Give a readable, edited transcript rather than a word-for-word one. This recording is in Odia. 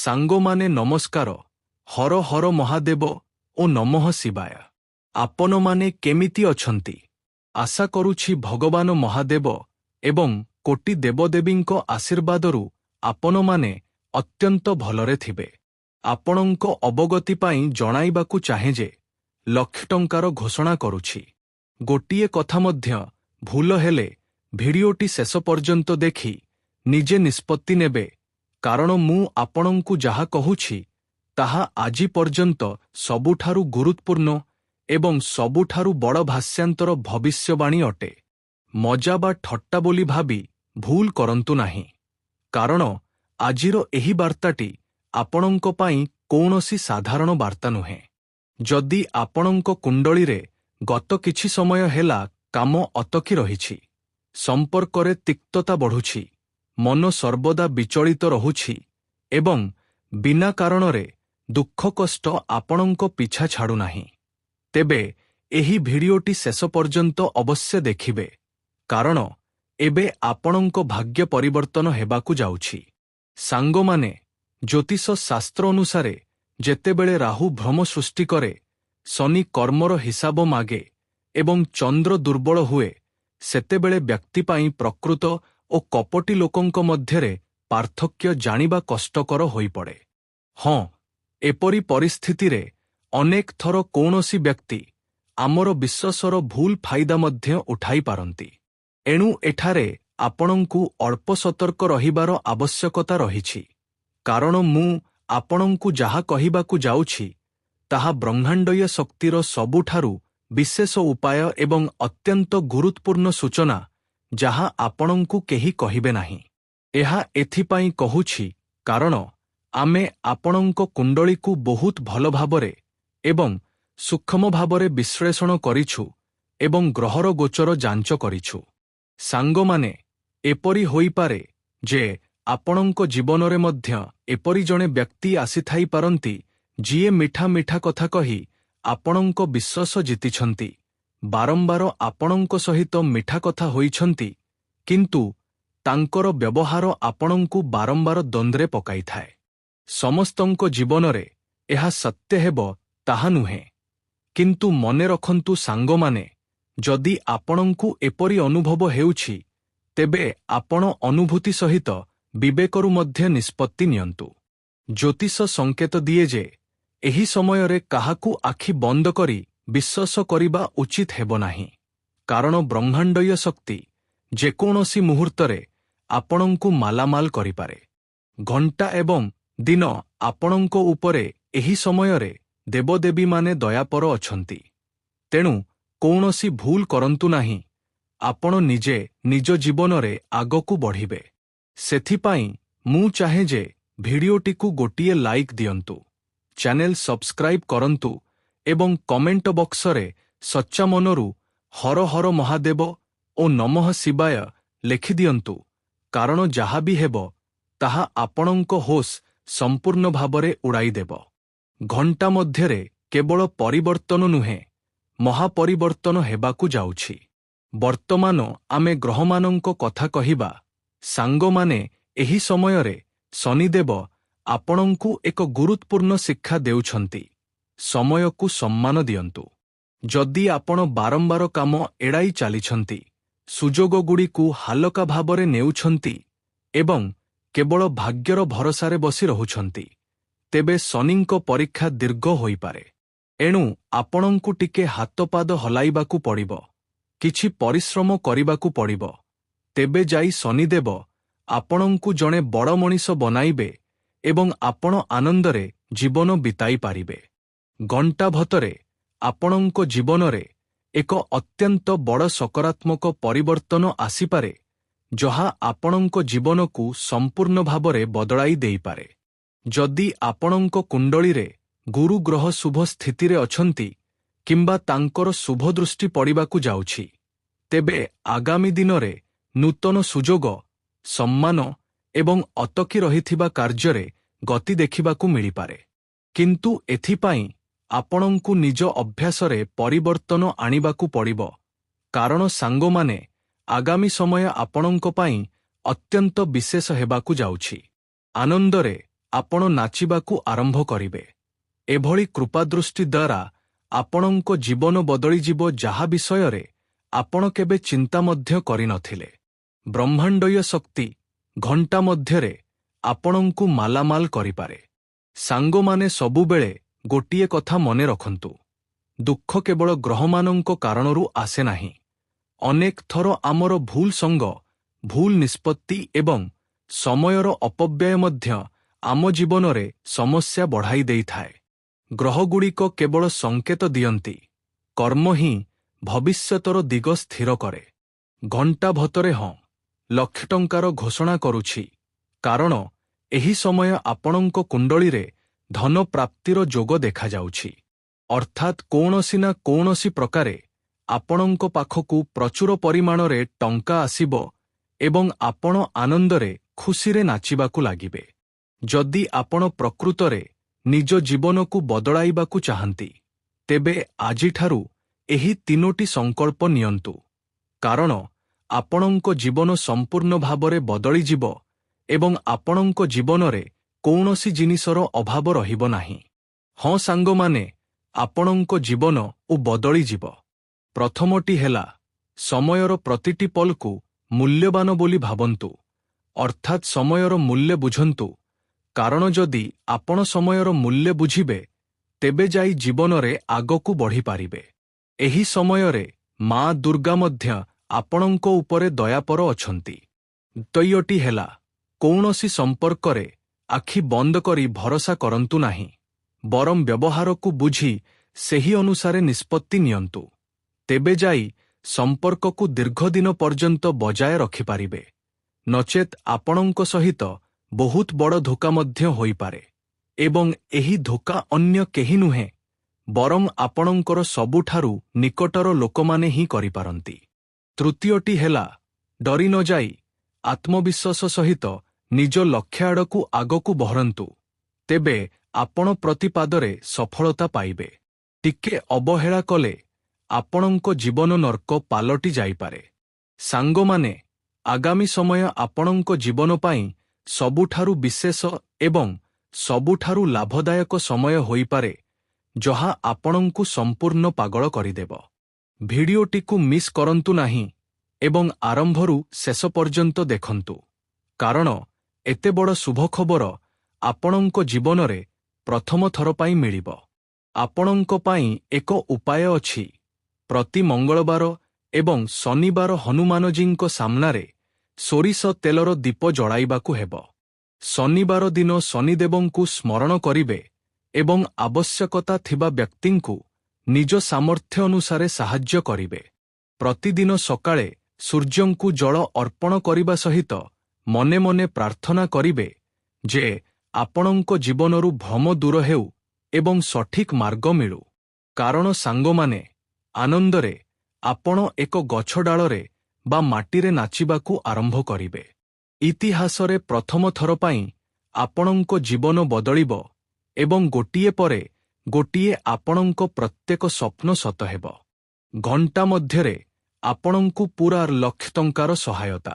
ସାଙ୍ଗମାନେ ନମସ୍କାର। ହର ହର ମହାଦେବ ଓ ନମଃ ଶିବାୟ। ଆପଣମାନେ କେମିତି ଅଛନ୍ତି? ଆଶା କରୁଛି ଭଗବାନ ମହାଦେବ ଏବଂ କୋଟି ଦେବଦେବୀଙ୍କ ଆଶୀର୍ବାଦରୁ ଆପଣମାନେ ଅତ୍ୟନ୍ତ ଭଲରେ ଥିବେ। ଆପଣଙ୍କ ଅବଗତି ପାଇଁ ଜଣାଇବାକୁ ଚାହେଁ ଯେ ଲକ୍ଷେ ଟଙ୍କାର ଘୋଷଣା କରୁଛି। ଗୋଟିଏ କଥା ମଧ୍ୟ ଭୁଲ ହେଲେ ଭିଡିଓଟି ଶେଷ ପର୍ଯ୍ୟନ୍ତ ଦେଖି ନିଜେ ନିଷ୍ପତ୍ତି ନେବେ, କାରଣ ମୁଁ ଆପଣଙ୍କୁ ଯାହା କହୁଛି ତାହା ଆଜି ପର୍ଯ୍ୟନ୍ତ ସବୁଠାରୁ ଗୁରୁତ୍ୱପୂର୍ଣ୍ଣ ଏବଂ ସବୁଠାରୁ ବଡ଼ ଭାଷ୍ୟାନ୍ତର ଭବିଷ୍ୟବାଣୀ ଅଟେ। ମଜା ବା ଠଟ୍ଟା ବୋଲି ଭାବି ଭୁଲ କରନ୍ତୁ ନାହିଁ, କାରଣ ଆଜିର ଏହି ବାର୍ତ୍ତାଟି ଆପଣଙ୍କ ପାଇଁ କୌଣସି ସାଧାରଣ ବାର୍ତ୍ତା ନୁହେଁ। ଯଦି ଆପଣଙ୍କ କୁଣ୍ଡଳୀରେ ଗତ କିଛି ସମୟ ହେଲା କାମ ଅଟକି ରହିଛି, ସମ୍ପର୍କରେ ତିକ୍ତତା ବଢ଼ୁଛି, ମନ ସର୍ବଦା ବିଚଳିତ ରହୁଛି ଏବଂ ବିନା କାରଣରେ ଦୁଃଖ କଷ୍ଟ ଆପଣଙ୍କ ପିଛା ଛାଡୁନାହିଁ, ତେବେ ଏହି ଭିଡିଓଟି ଶେଷ ପର୍ଯ୍ୟନ୍ତ ଅବଶ୍ୟ ଦେଖିବେ, କାରଣ ଏବେ ଆପଣଙ୍କ ଭାଗ୍ୟ ପରିବର୍ତ୍ତନ ହେବାକୁ ଯାଉଛି। ସାଙ୍ଗମାନେ, ଜ୍ୟୋତିଷ ଶାସ୍ତ୍ର ଅନୁସାରେ ଯେତେବେଳେ ରାହୁ ଭ୍ରମ ସୃଷ୍ଟି କରେ, ଶନି କର୍ମର ହିସାବ ମାଗେ ଏବଂ ଚନ୍ଦ୍ର ଦୁର୍ବଳ ହୁଏ, ସେତେବେଳେ ବ୍ୟକ୍ତି ପାଇଁ ପ୍ରକୃତ ଓ କପଟୀ ଲୋକଙ୍କ ମଧ୍ୟରେ ପାର୍ଥକ୍ୟ ଜାଣିବା କଷ୍ଟକର ହୋଇପଡ଼େ। ହଁ, ଏପରି ପରିସ୍ଥିତିରେ ଅନେକ ଥର କୌଣସି ବ୍ୟକ୍ତି ଆମର ବିଶ୍ୱାସର ଭୁଲ ଫାଇଦା ମଧ୍ୟ ଉଠାଇପାରନ୍ତି। ଏଣୁ ଏଠାରେ ଆପଣଙ୍କୁ ଅଳ୍ପ ସତର୍କ ରହିବାର ଆବଶ୍ୟକତା ରହିଛି, କାରଣ ମୁଁ ଆପଣଙ୍କୁ ଯାହା କହିବାକୁ ଯାଉଛି ତାହା ବ୍ରହ୍ମାଣ୍ଡୀୟ ଶକ୍ତିର ସବୁଠାରୁ ବିଶେଷ ଉପାୟ ଏବଂ ଅତ୍ୟନ୍ତ ଗୁରୁତ୍ୱପୂର୍ଣ୍ଣ ସୂଚନା ଯାହା ଆପଣଙ୍କୁ କେହି କହିବେ ନାହିଁ। ଏହା ଏଥିପାଇଁ କହୁଛି କାରଣ ଆମେ ଆପଣଙ୍କ କୁଣ୍ଡଳୀକୁ ବହୁତ ଭଲ ଭାବରେ ଏବଂ ସୂକ୍ଷ୍ମ ଭାବରେ ବିଶ୍ଳେଷଣ କରିଛୁ ଏବଂ ଗ୍ରହର ଗୋଚର ଯାଞ୍ଚ କରିଛୁ। ସାଙ୍ଗମାନେ, ଏପରି ହୋଇପାରେ ଯେ ଆପଣଙ୍କ ଜୀବନରେ ମଧ୍ୟ ଏପରି ଜଣେ ବ୍ୟକ୍ତି ଆସିଥାଇପାରନ୍ତି ଯିଏ ମିଠା ମିଠା କଥା କହି ଆପଣଙ୍କ ବିଶ୍ୱାସ ଜିତିଛନ୍ତି, ବାରମ୍ବାର ଆପଣଙ୍କ ସହିତ ମିଠା କଥା ହୋଇଛନ୍ତି, କିନ୍ତୁ ତାଙ୍କର ବ୍ୟବହାର ଆପଣଙ୍କୁ ବାରମ୍ବାର ଦ୍ୱନ୍ଦ୍ୱରେ ପକାଇଥାଏ। ସମସ୍ତଙ୍କ ଜୀବନରେ ଏହା ସତ୍ୟ ହେବ ତାହା ନୁହେଁ, କିନ୍ତୁ ମନେ ରଖନ୍ତୁ ସାଙ୍ଗମାନେ, ଯଦି ଆପଣଙ୍କୁ ଏପରି ଅନୁଭବ ହେଉଛି, ତେବେ ଆପଣ ଅନୁଭୂତି ସହିତ ବିବେକରୁ ମଧ୍ୟ ନିଷ୍ପତ୍ତି ନିଅନ୍ତୁ। ଜ୍ୟୋତିଷ ସଙ୍କେତ ଦିଏ ଯେ ଏହି ସମୟରେ କାହାକୁ ଆଖି ବନ୍ଦ କରି ବିଶ୍ୱାସ କରିବା ଉଚିତ ହେବ ନାହିଁ, କାରଣ ବ୍ରହ୍ମାଣ୍ଡୀୟ ଶକ୍ତି ଯେକୌଣସି ମୁହୂର୍ତ୍ତରେ ଆପଣଙ୍କୁ ମାଲାମାଲ କରିପାରେ। ଘଣ୍ଟା ଏବଂ ଦିନ ଆପଣଙ୍କ ଉପରେ ଏହି ସମୟରେ ଦେବଦେବୀମାନେ ଦୟାପର ଅଛନ୍ତି। ତେଣୁ କୌଣସି ଭୁଲ କରନ୍ତୁ ନାହିଁ। ଆପଣ ନିଜେ ନିଜ ଜୀବନରେ ଆଗକୁ ବଢ଼ିବେ। ସେଥିପାଇଁ ମୁଁ ଚାହେଁ ଯେ ଭିଡିଓଟିକୁ ଗୋଟିଏ ଲାଇକ୍ ଦିଅନ୍ତୁ, ଚ୍ୟାନେଲ ସବସ୍କ୍ରାଇବ କରନ୍ତୁ ଏବଂ କମେଣ୍ଟ ବକ୍ସରେ ସଚ୍ଚା ମନରୁ ହର ହର ମହାଦେବ ଓ ନମଃ ଶିବାୟ ଲେଖିଦିଅନ୍ତୁ, କାରଣ ଯାହା ବି ହେବ ତାହା ଆପଣଙ୍କ ହୋସ୍ ସମ୍ପୂର୍ଣ୍ଣ ଭାବରେ ଉଡ଼ାଇଦେବ। ଘଣ୍ଟା ମଧ୍ୟରେ କେବଳ ପରିବର୍ତ୍ତନ ନୁହେଁ, ମହାପରିବର୍ତ୍ତନ ହେବାକୁ ଯାଉଛି। ବର୍ତ୍ତମାନ ଆମେ ଗ୍ରହମାନଙ୍କ କଥା କହିବା। ସାଙ୍ଗମାନେ, ଏହି ସମୟରେ ଶନିଦେବ ଆପଣଙ୍କୁ ଏକ ଗୁରୁତ୍ୱପୂର୍ଣ୍ଣ ଶିକ୍ଷା ଦେଉଛନ୍ତି। ସମୟକୁ ସମ୍ମାନ ଦିଅନ୍ତୁ। ଯଦି ଆପଣ ବାରମ୍ବାର କାମ ଏଡ଼ାଇ ଚାଲିଛନ୍ତି, ସୁଯୋଗଗୁଡ଼ିକୁ ହାଲକା ଭାବରେ ନେଉଛନ୍ତି ଏବଂ କେବଳ ଭାଗ୍ୟର ଭରସାରେ ବସି ରହୁଛନ୍ତି, ତେବେ ଶନିଙ୍କ ପରୀକ୍ଷା ଦୀର୍ଘ ହୋଇପାରେ। ଏଣୁ ଆପଣଙ୍କୁ ଟିକେ ହାତପାଦ ହଲାଇବାକୁ ପଡ଼ିବ, କିଛି ପରିଶ୍ରମ କରିବାକୁ ପଡ଼ିବ, ତେବେ ଯାଇ ଶନିଦେବ ଆପଣଙ୍କୁ ଜଣେ ବଡ଼ ମଣିଷ ବନାଇବେ ଏବଂ ଆପଣ ଆନନ୍ଦରେ ଜୀବନ ବିତାଇ ପାରିବେ। ଘଣ୍ଟା ଭତରେ ଆପଣଙ୍କ ଜୀବନରେ ଏକ ଅତ୍ୟନ୍ତ ବଡ଼ ସକାରାତ୍ମକ ପରିବର୍ତ୍ତନ ଆସିପାରେ, ଯାହା ଆପଣଙ୍କ ଜୀବନକୁ ସମ୍ପୂର୍ଣ୍ଣ ଭାବରେ ବଦଳାଇ ଦେଇପାରେ। ଯଦି ଆପଣଙ୍କ କୁଣ୍ଡଳୀରେ ଗୁରୁ ଗ୍ରହ ଶୁଭ ସ୍ଥିତିରେ ଅଛନ୍ତି କିମ୍ବା ତାଙ୍କର ଶୁଭ ଦୃଷ୍ଟି ପଡ଼ିବାକୁ ଯାଉଛି, ତେବେ ଆଗାମୀ ଦିନରେ ନୂତନ ସୁଯୋଗ, ସମ୍ମାନ ଏବଂ ଅଟକି ରହିଥିବା କାର୍ଯ୍ୟରେ ଗତି ଦେଖିବାକୁ ମିଳିପାରେ। କିନ୍ତୁ ଏଥିପାଇଁ ଆପଣଙ୍କୁ ନିଜ ଅଭ୍ୟାସରେ ପରିବର୍ତ୍ତନ ଆଣିବାକୁ ପଡ଼ିବ, କାରଣ ସାଙ୍ଗମାନେ, ଆଗାମୀ ସମୟ ଆପଣଙ୍କ ପାଇଁ ଅତ୍ୟନ୍ତ ବିଶେଷ ହେବାକୁ ଯାଉଛି। ଆନନ୍ଦରେ ଆପଣ ନାଚିବାକୁ ଆରମ୍ଭ କରିବେ। ଏଭଳି କୃପାଦୃଷ୍ଟି ଦ୍ୱାରା ଆପଣଙ୍କ ଜୀବନ ବଦଳିଯିବ, ଯାହା ବିଷୟରେ ଆପଣ କେବେ ଚିନ୍ତା ମଧ୍ୟ କରିନଥିଲେ। ବ୍ରହ୍ମାଣ୍ଡୀୟ ଶକ୍ତି ଘଣ୍ଟା ମଧ୍ୟରେ ଆପଣଙ୍କୁ ମାଲାମାଲ କରିପାରେ। ସାଙ୍ଗମାନେ, ସବୁବେଳେ ଗୋଟିଏ କଥା ମନେ ରଖନ୍ତୁ, ଦୁଃଖ କେବଳ ଗ୍ରହମାନଙ୍କ କାରଣରୁ ଆସେ ନାହିଁ। ଅନେକ ଥର ଆମର ଭୁଲ ସଙ୍ଗ, ଭୁଲ ନିଷ୍ପତ୍ତି ଏବଂ ସମୟର ଅପବ୍ୟୟ ମଧ୍ୟ ଆମ ଜୀବନରେ ସମସ୍ୟା ବଢ଼ାଇ ଦେଇଥାଏ। ଗ୍ରହଗୁଡ଼ିକ କେବଳ ସଂକେତ ଦିଅନ୍ତି, କର୍ମ ହିଁ ଭବିଷ୍ୟତର ଦିଗ ସ୍ଥିର କରେ। ଘଣ୍ଟା ଭତରେ ହଁ ଲକ୍ଷ ଟଙ୍କାର ଘୋଷଣା କରୁଛି, କାରଣ ଏହି ସମୟ ଆପଣଙ୍କ କୁଣ୍ଡଳୀରେ ଧନ ପ୍ରାପ୍ତିର ଯୋଗ ଦେଖାଯାଉଛି। ଅର୍ଥାତ୍ କୌଣସି ନା କୌଣସି ପ୍ରକାରେ ଆପଣଙ୍କ ପାଖକୁ ପ୍ରଚୁର ପରିମାଣରେ ଟଙ୍କା ଆସିବ ଏବଂ ଆପଣ ଆନନ୍ଦରେ, ଖୁସିରେ ନାଚିବାକୁ ଲାଗିବେ। ଯଦି ଆପଣ ପ୍ରକୃତରେ ନିଜ ଜୀବନକୁ ବଦଳାଇବାକୁ ଚାହାନ୍ତି, ତେବେ ଆଜିଠାରୁ ଏହି 3ଟି ସଂକଳ୍ପ ନିଅନ୍ତୁ, କାରଣ ଆପଣଙ୍କ ଜୀବନ ସମ୍ପୂର୍ଣ୍ଣ ଭାବରେ ବଦଳିଯିବ ଏବଂ ଆପଣଙ୍କ ଜୀବନରେ କୌଣସି ଜିନିଷର ଅଭାବ ରହିବ ନାହିଁ। ହଁ ସାଙ୍ଗମାନେ, ଆପଣଙ୍କ ଜୀବନ ବଦଳିଯିବ। ପ୍ରଥମଟି ହେଲା, ସମୟର ପ୍ରତିଟି ପଲକୁ ମୂଲ୍ୟବାନ ବୋଲି ଭାବନ୍ତୁ। ଅର୍ଥାତ୍ ସମୟର ମୂଲ୍ୟ ବୁଝନ୍ତୁ, କାରଣ ଯଦି ଆପଣ ସମୟର ମୂଲ୍ୟ ବୁଝିବେ, ତେବେ ଯାଇ ଜୀବନରେ ଆଗକୁ ବଢ଼ିପାରିବେ। ଏହି ସମୟରେ ମା ଦୁର୍ଗା ମଧ୍ୟ ଆପଣଙ୍କ ଉପରେ ଦୟାପର ଅଛନ୍ତି। ଦ୍ୱିତୀୟଟି ହେଲା, କୌଣସି ସମ୍ପର୍କରେ ଆଖି ବନ୍ଦ କରି ଭରସା କରନ୍ତୁ ନାହିଁ, ବରଂ ବ୍ୟବହାରକୁ ବୁଝି ସେହି ଅନୁସାରେ ନିଷ୍ପତ୍ତି ନିଅନ୍ତୁ। ତେବେ ଯାଇ ସମ୍ପର୍କକୁ ଦୀର୍ଘଦିନ ପର୍ଯ୍ୟନ୍ତ ବଜାୟ ରଖିପାରିବେ। ନଚେତ୍ ଆପଣଙ୍କ ସହିତ ବହୁତ ବଡ଼ ଧୋକା ମଧ୍ୟ ହୋଇପାରେ ଏବଂ ଏହି ଧୋକା ଅନ୍ୟ କେହି ନୁହେଁ, ବରଂ ଆପଣଙ୍କର ସବୁଠାରୁ ନିକଟର ଲୋକମାନେ ହିଁ କରିପାରନ୍ତି। ତୃତୀୟଟି ହେଲା, ଡରି ନ ଯାଇ ଆତ୍ମବିଶ୍ୱାସ ସହିତ ନିଜ ଲକ୍ଷ୍ୟ ଆଡ଼କୁ ଆଗକୁ ବଢ଼ନ୍ତୁ, ତେବେ ଆପଣ ପ୍ରତିପାଦରେ ସଫଳତା ପାଇବେ। ଟିକେ ଅବହେଳା କଲେ ଆପଣଙ୍କ ଜୀବନ ନର୍କ ପାଲଟି ଯାଇପାରେ। ସାଙ୍ଗମାନେ, ଆଗାମୀ ସମୟ ଆପଣଙ୍କ ଜୀବନ ପାଇଁ ସବୁଠାରୁ ବିଶେଷ ଏବଂ ସବୁଠାରୁ ଲାଭଦାୟକ ସମୟ ହୋଇପାରେ, ଯାହା ଆପଣଙ୍କୁ ସମ୍ପୂର୍ଣ୍ଣ ପାଗଳ କରିଦେବ। ଭିଡ଼ିଓଟିକୁ ମିସ୍ କରନ୍ତୁ ନାହିଁ ଏବଂ ଆରମ୍ଭରୁ ଶେଷ ପର୍ଯ୍ୟନ୍ତ ଦେଖନ୍ତୁ, କାରଣ ଏତେ ବଡ଼ ଶୁଭଖବର ଆପଣଙ୍କ ଜୀବନରେ ପ୍ରଥମ ଥର ପାଇଁ ମିଳିବ। ଆପଣଙ୍କ ପାଇଁ ଏକ ଉପାୟ ଅଛି। ପ୍ରତି ମଙ୍ଗଳବାର ଏବଂ ଶନିବାର ହନୁମାନଜୀଙ୍କ ସାମ୍ନାରେ ସୋରିଷ ତେଲର ଦୀପ ଜଳାଇବାକୁ ହେବ। ଶନିବାର ଦିନ ଶନିଦେବଙ୍କୁ ସ୍ମରଣ କରିବେ ଏବଂ ଆବଶ୍ୟକତା ଥିବା ବ୍ୟକ୍ତିଙ୍କୁ ନିଜ ସାମର୍ଥ୍ୟ ଅନୁସାରେ ସାହାଯ୍ୟ କରିବେ। ପ୍ରତିଦିନ ସକାଳେ ସୂର୍ଯ୍ୟଙ୍କୁ ଜଳ ଅର୍ପଣ କରିବା ସହିତ ମନେ ମନେ ପ୍ରାର୍ଥନା କରିବେ ଯେ ଆପଣଙ୍କ ଜୀବନରୁ ଭ୍ରମ ଦୂର ହେଉ ଏବଂ ସଠିକ୍ ମାର୍ଗ ମିଳୁ। କାରଣ ସାଙ୍ଗମାନେ, ଆନନ୍ଦରେ ଆପଣ ଏକ ଗଛ ଡାଳରେ ବା ମାଟିରେ ନାଚିବାକୁ ଆରମ୍ଭ କରିବେ। ଇତିହାସରେ ପ୍ରଥମ ଥର ପାଇଁ ଆପଣଙ୍କ ଜୀବନ ବଦଳିବ ଏବଂ ଗୋଟିଏ ପରେ ଗୋଟିଏ ଆପଣଙ୍କ ପ୍ରତ୍ୟେକ ସ୍ୱପ୍ନ ସତ ହେବ। ଘଣ୍ଟା ମଧ୍ୟରେ ଆପଣଙ୍କୁ ପୂରା ଲକ୍ଷ ଟଙ୍କାର ସହାୟତା।